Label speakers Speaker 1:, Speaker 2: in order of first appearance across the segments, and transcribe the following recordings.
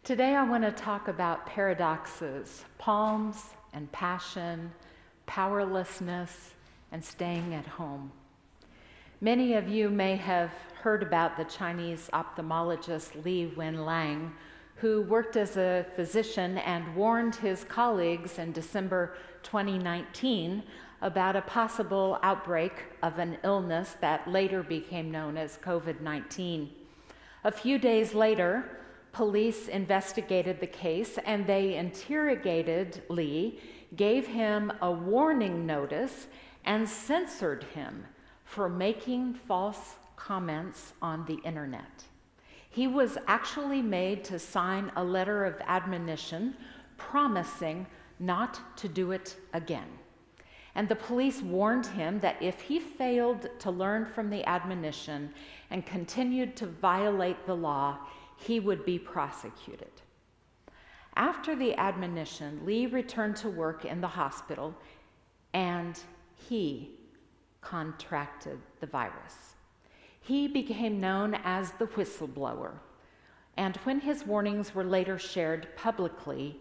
Speaker 1: Today I want to talk about paradoxes, palms and passion, powerlessness, and staying at home. Many of you may have heard about the Chinese ophthalmologist Li Wenliang, who worked as a physician and warned his colleagues in December 2019 about a possible outbreak of an illness that later became known as COVID-19. A few days later, police investigated the case and they interrogated Li, gave him a warning notice, and censored him for making false comments on the internet. He was actually made to sign a letter of admonition promising not to do it again. And the police warned him that if he failed to learn from the admonition and continued to violate the law, he would be prosecuted. After the admonition, Li returned to work in the hospital and he contracted the virus. He became known as the whistleblower, and when his warnings were later shared publicly,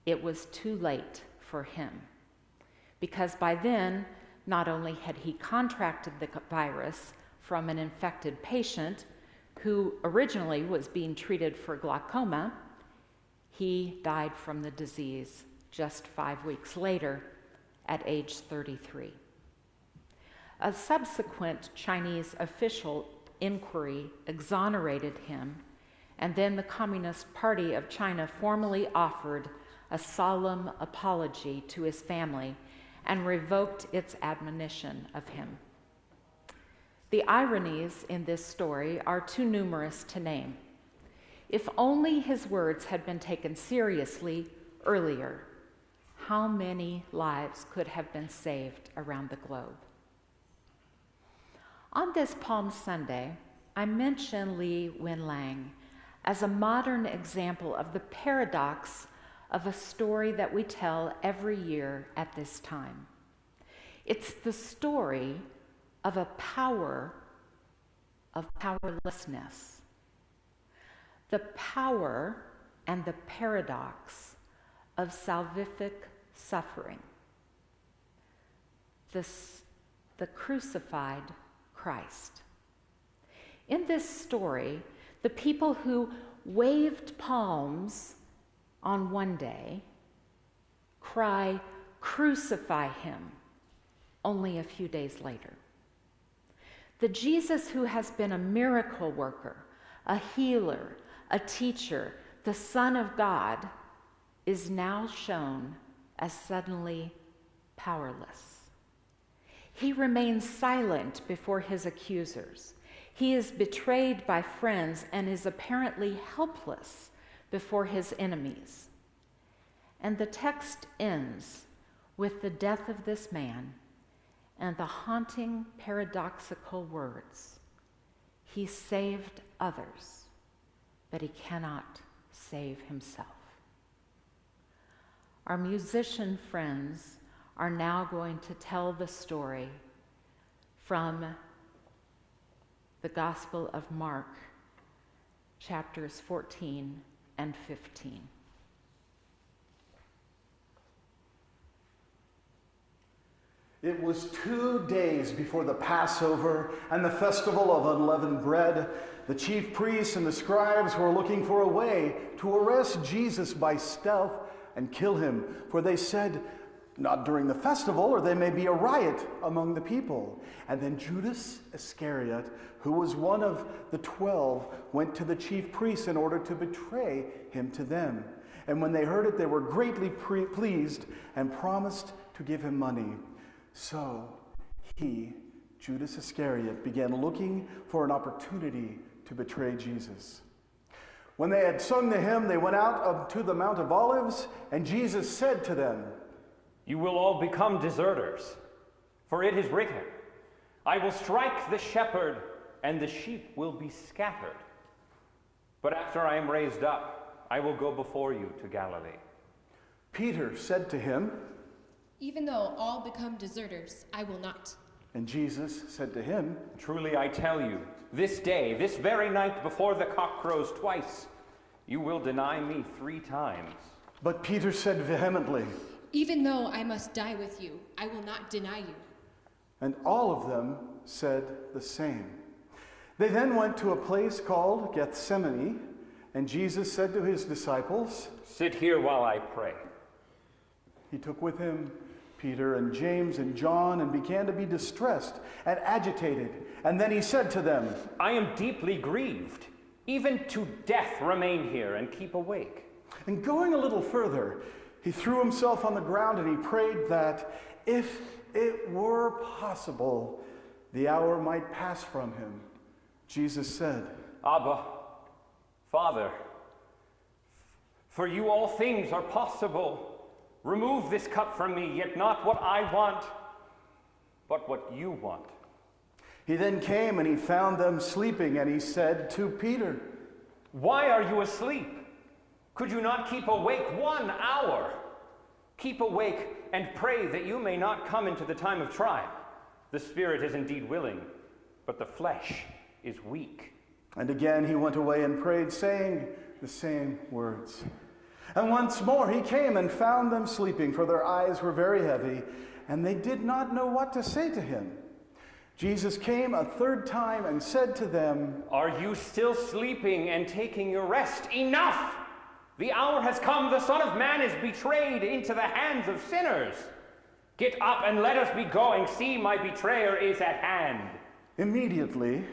Speaker 1: it was too late for him. Because by then, not only had he contracted the virus from an infected patient who originally was being treated for glaucoma, he died from the disease just 5 weeks later at age 33. A subsequent Chinese official inquiry exonerated him, and then the Communist Party of China formally offered a solemn apology to his family and revoked its admonition of him. The ironies in this story are too numerous to name. If only his words had been taken seriously earlier, how many lives could have been saved around the globe? On this Palm Sunday, I mention Li Wenliang as a modern example of the paradox of a story that we tell every year at this time. It's the story of a power of powerlessness. The power and the paradox of salvific suffering. The crucified Christ. In this story, the people who waved palms on one day cry, "Crucify him," only a few days later. The Jesus who has been a miracle worker, a healer, a teacher, the Son of God, is now shown as suddenly powerless. He remains silent before his accusers. He is betrayed by friends and is apparently helpless before his enemies. And the text ends with the death of this man and the haunting paradoxical words, "He saved others, but he cannot save himself." Our musician friends are now going to tell the story from the Gospel of Mark, chapters 14 and 15.
Speaker 2: It was 2 days before the Passover and the festival of unleavened bread. The chief priests and the scribes were looking for a way to arrest Jesus by stealth and kill him, for they said, "Not during the festival, or there may be a riot among the people." And then Judas Iscariot, who was one of the 12, went to the chief priests in order to betray him to them. And when they heard it, they were greatly pleased and promised to give him money. So he, Judas Iscariot, began looking for an opportunity to betray Jesus. When they had sung the hymn, they went out to the Mount of Olives, and Jesus said to them,
Speaker 3: "You will all become deserters, for it is written, 'I will strike the shepherd, and the sheep will be scattered.' But after I am raised up, I will go before you to Galilee."
Speaker 2: Peter said to him,
Speaker 4: "Even though all become deserters, I will not."
Speaker 2: And Jesus said to him,
Speaker 3: "Truly I tell you, this day, this very night before the cock crows twice, You will deny me 3 times.
Speaker 2: But Peter said vehemently,
Speaker 4: Even though I must die with you, I will not deny you.
Speaker 2: and all of them said the same. They then went to a place called Gethsemane, and Jesus said to his disciples,
Speaker 3: Sit here while I pray.
Speaker 2: He took with him Peter and James and John and began to be distressed and agitated. And then he said to them,
Speaker 3: I am deeply grieved. Even to death remain here and keep awake.
Speaker 2: And going a little further, he threw himself on the ground and he prayed that if it were possible, the hour might pass from him. Jesus said,
Speaker 3: Abba, Father, for you all things are possible. Remove this cup from me, yet not what I want, but what you want.
Speaker 2: He then came and he found them sleeping, and he said to Peter,
Speaker 3: Why are you asleep? Could you not keep awake 1 hour? Keep awake and pray that you may not come into the time of trial. The spirit is indeed willing, but the flesh is weak.
Speaker 2: And again he went away and prayed, saying the same words. And once more he came and found them sleeping, for their eyes were very heavy, and they did not know what to say to him. Jesus came a 3rd time and said to them,
Speaker 3: Are you still sleeping and taking your rest? Enough! The hour has come. The Son of Man is betrayed into the hands of sinners. Get up and let us be going. See, my betrayer is at hand.
Speaker 2: Immediately,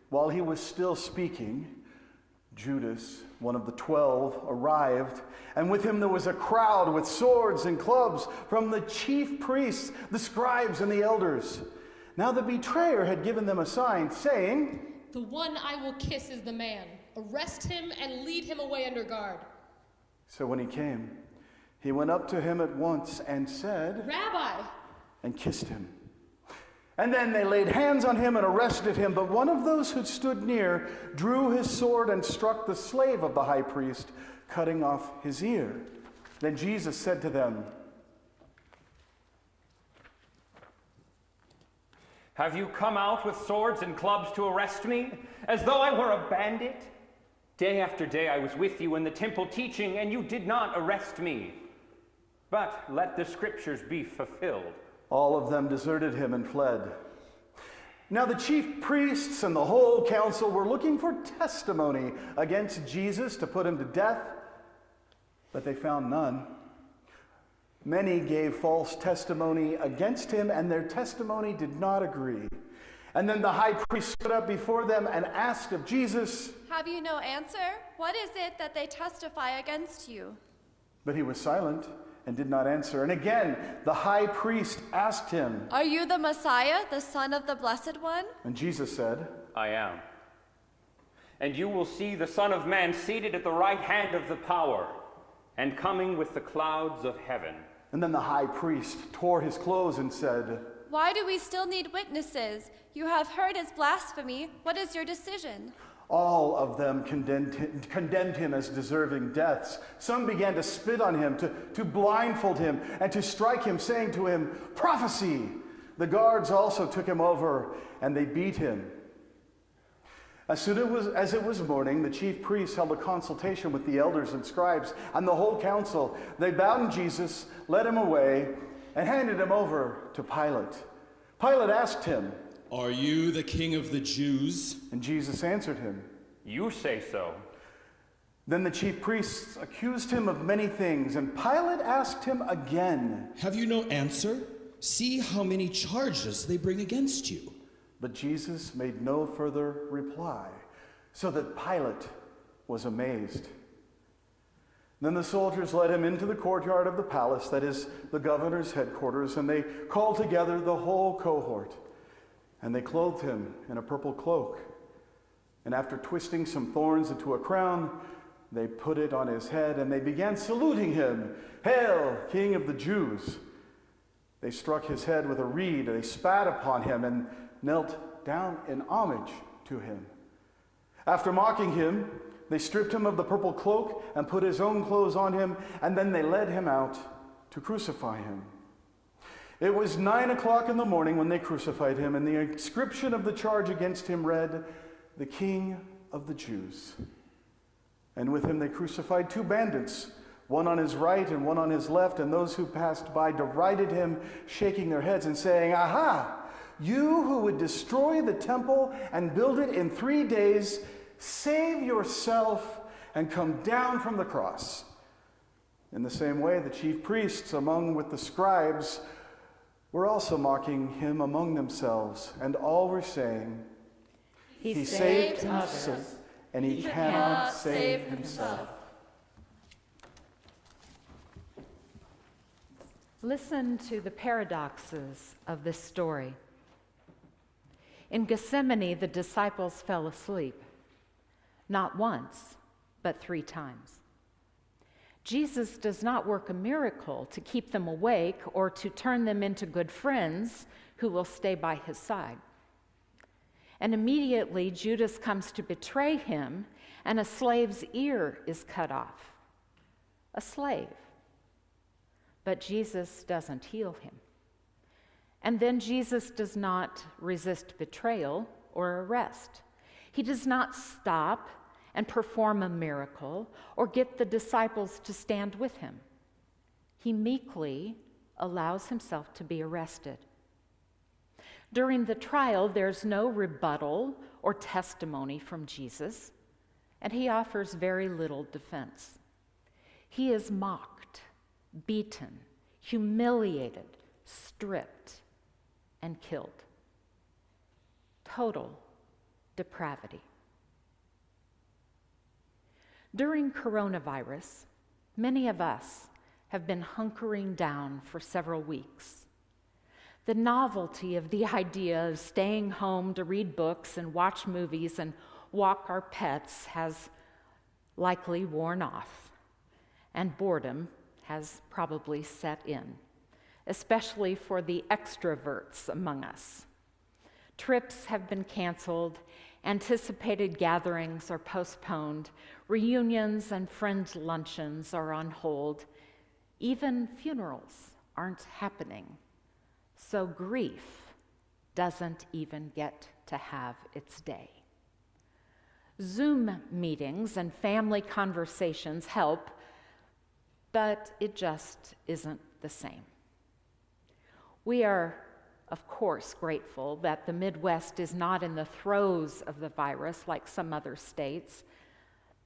Speaker 2: while he was still speaking, Judas, one of the 12, arrived, and with him there was a crowd with swords and clubs from the chief priests, the scribes, and the elders. Now the betrayer had given them a sign, saying,
Speaker 4: The one I will kiss is the man. Arrest him and lead him away under guard.
Speaker 2: So when he came, he went up to him at once and said,
Speaker 4: Rabbi!
Speaker 2: and kissed him. And then they laid hands on him and arrested him. But one of those who stood near drew his sword and struck the slave of the high priest, cutting off his ear. Then Jesus said to them,
Speaker 3: Have you come out with swords and clubs to arrest me, as though I were a bandit? Day after day I was with you in the temple teaching, and you did not arrest me. But let the scriptures be fulfilled.
Speaker 2: All of them deserted him and fled. Now the chief priests and the whole council were looking for testimony against Jesus to put him to death, but they found none. Many gave false testimony against him, and their testimony did not agree. And then the high priest stood up before them and asked of Jesus,
Speaker 5: Have you no answer? What is it that they testify against you?
Speaker 2: but he was silent and did not answer. And again, the high priest asked him,
Speaker 5: Are you the Messiah, the Son of the Blessed One?
Speaker 2: and Jesus said,
Speaker 3: I am. And you will see the Son of Man seated at the right hand of the power, and coming with the clouds of heaven.
Speaker 2: and then the high priest tore his clothes and said,
Speaker 5: Why do we still need witnesses? You have heard his blasphemy. What is your decision?
Speaker 2: All of them condemned him as deserving deaths. Some began to spit on him, to blindfold him, and to strike him, saying to him, Prophecy! The guards also took him over, and they beat him. As soon as it was morning, the chief priests held a consultation with the elders and scribes and the whole council. They bound Jesus, led him away, and handed him over to Pilate. Pilate asked him,
Speaker 6: Are you the king of the Jews?
Speaker 2: and Jesus answered him.
Speaker 3: You say so.
Speaker 2: Then the chief priests accused him of many things, and Pilate asked him again.
Speaker 6: Have you no answer? See how many charges they bring against you.
Speaker 2: But Jesus made no further reply, so that Pilate was amazed. Then the soldiers led him into the courtyard of the palace, that is, the governor's headquarters, and they called together the whole cohort. And they clothed him in a purple cloak. And after twisting some thorns into a crown, they put it on his head, and they began saluting him, Hail, King of the Jews! They struck his head with a reed, and they spat upon him, and knelt down in homage to him. After mocking him, they stripped him of the purple cloak and put his own clothes on him, and then they led him out to crucify him. It was 9 o'clock in the morning when they crucified him, and the inscription of the charge against him read, The King of the Jews. And with him they crucified two bandits, one on his right and one on his left, and those who passed by derided him, shaking their heads and saying, "Aha! You who would destroy the temple and build it in 3 days, save yourself and come down from the cross." In the same way, the chief priests, among with the scribes, were also mocking him among themselves, and all were saying, "He saved himself, and he cannot save himself."
Speaker 1: Listen to the paradoxes of this story. In Gethsemane, the disciples fell asleep, not once, but 3 times. Jesus does not work a miracle to keep them awake or to turn them into good friends who will stay by his side. And immediately Judas comes to betray him, and a slave's ear is cut off. A slave. But Jesus doesn't heal him. And then Jesus does not resist betrayal or arrest. He does not stop and perform a miracle or get the disciples to stand with him. He meekly allows himself to be arrested. During the trial, there's no rebuttal or testimony from Jesus, and he offers very little defense. He is mocked, beaten, humiliated, stripped, and killed. Total depravity. During coronavirus, many of us have been hunkering down for several weeks. The novelty of the idea of staying home to read books and watch movies and walk our pets has likely worn off, and boredom has probably set in, especially for the extroverts among us. Trips have been canceled, anticipated gatherings are postponed, reunions and friend luncheons are on hold, even funerals aren't happening. So grief doesn't even get to have its day. Zoom meetings and family conversations help, but it just isn't the same. We are, of course, grateful that the Midwest is not in the throes of the virus like some other states,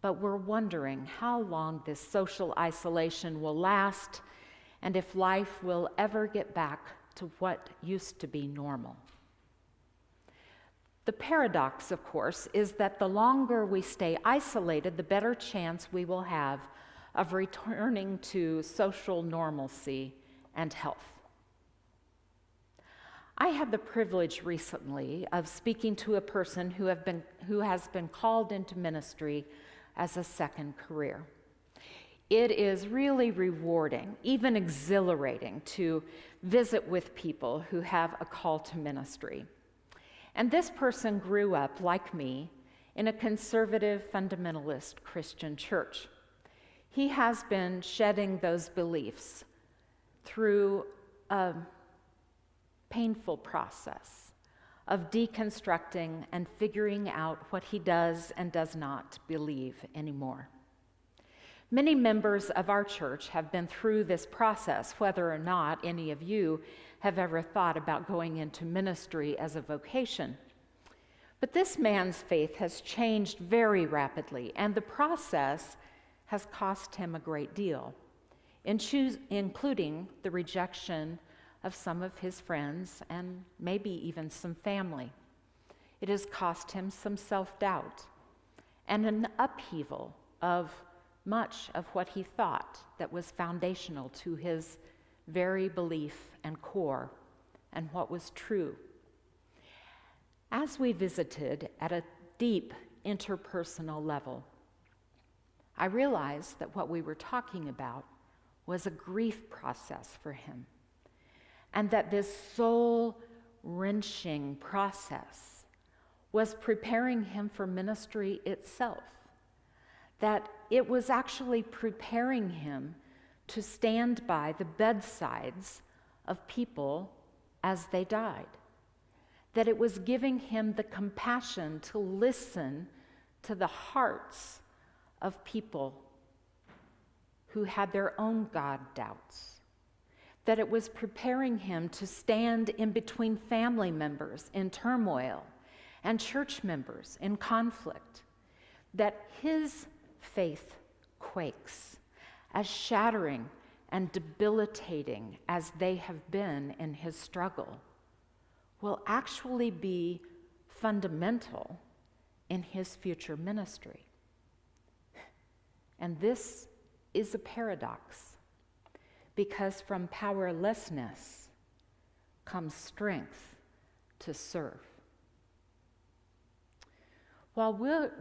Speaker 1: but we're wondering how long this social isolation will last and if life will ever get back to what used to be normal. The paradox, of course, is that the longer we stay isolated, the better chance we will have of returning to social normalcy and health. I had the privilege recently of speaking to a person who has been called into ministry as a second career. It is really rewarding, even exhilarating, to visit with people who have a call to ministry. And this person grew up, like me, in a conservative, fundamentalist Christian church. He has been shedding those beliefs through a painful process of deconstructing and figuring out what he does and does not believe anymore. Many members of our church have been through this process, whether or not any of you have ever thought about going into ministry as a vocation. But this man's faith has changed very rapidly, and the process has cost him a great deal, including the rejection of some of his friends and maybe even some family. It has cost him some self-doubt and an upheaval of much of what he thought that was foundational to his very belief and core and what was true. As we visited at a deep interpersonal level, I realized that what we were talking about was a grief process for him, and that this soul-wrenching process was preparing him for ministry itself, that it was actually preparing him to stand by the bedsides of people as they died, that it was giving him the compassion to listen to the hearts of people who had their own God doubts, that it was preparing him to stand in between family members in turmoil and church members in conflict, that his faith quakes, as shattering and debilitating as they have been in his struggle, will actually be fundamental in his future ministry. And this is a paradox, because from powerlessness comes strength to serve. While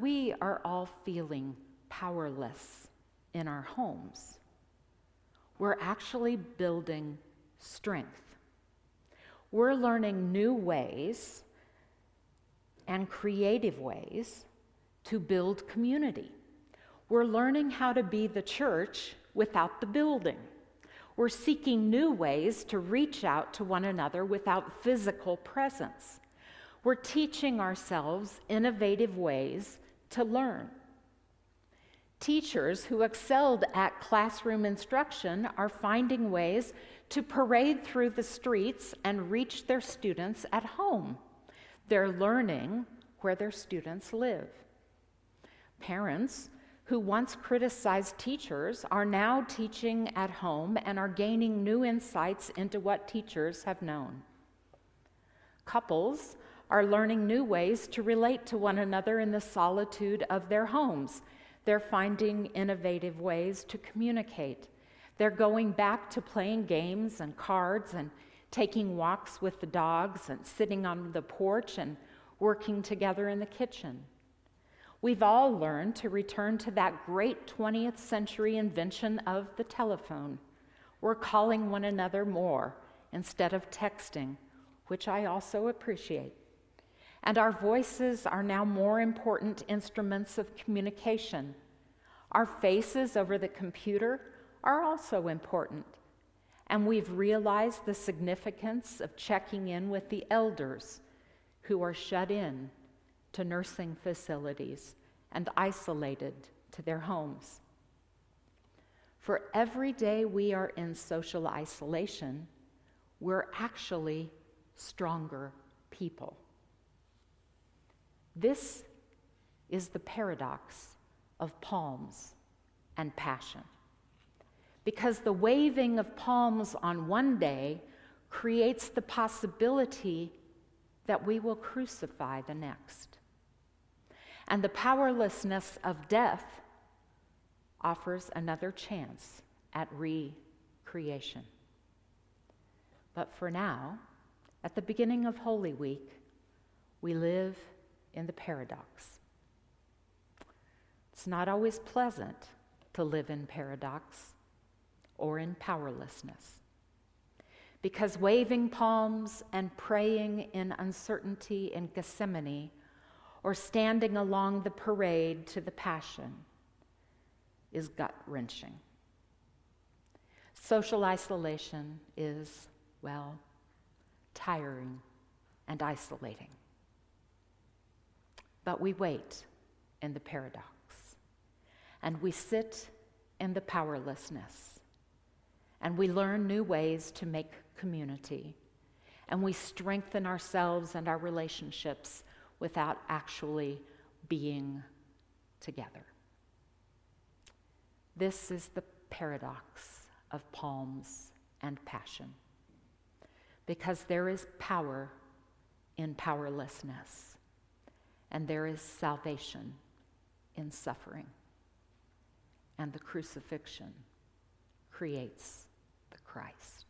Speaker 1: we are all feeling powerless in our homes, we're actually building strength. We're learning new ways and creative ways to build community. We're learning how to be the church without the building. We're seeking new ways to reach out to one another without physical presence. We're teaching ourselves innovative ways to learn. Teachers who excelled at classroom instruction are finding ways to parade through the streets and reach their students at home. They're learning where their students live. Parents who once criticized teachers are now teaching at home and are gaining new insights into what teachers have known. Couples are learning new ways to relate to one another in the solitude of their homes. They're finding innovative ways to communicate. They're going back to playing games and cards and taking walks with the dogs and sitting on the porch and working together in the kitchen. We've all learned to return to that great 20th century invention of the telephone. We're calling one another more instead of texting, which I also appreciate. And our voices are now more important instruments of communication. Our faces over the computer are also important. And we've realized the significance of checking in with the elders who are shut in to nursing facilities and isolated to their homes. For every day we are in social isolation, we're actually stronger people. This is the paradox of palms and passion. Because the waving of palms on one day creates the possibility that we will crucify the next. And the powerlessness of death offers another chance at recreation. But for now, at the beginning of Holy Week, we live in the paradox. It's not always pleasant to live in paradox or in powerlessness, because waving palms and praying in uncertainty in Gethsemane or standing along the parade to the Passion is gut-wrenching. Social isolation is, well, tiring and isolating. But we wait in the paradox, and we sit in the powerlessness, and we learn new ways to make community, and we strengthen ourselves and our relationships without actually being together. This is the paradox of palms and passion, because there is power in powerlessness, and there is salvation in suffering, and the crucifixion creates the Christ.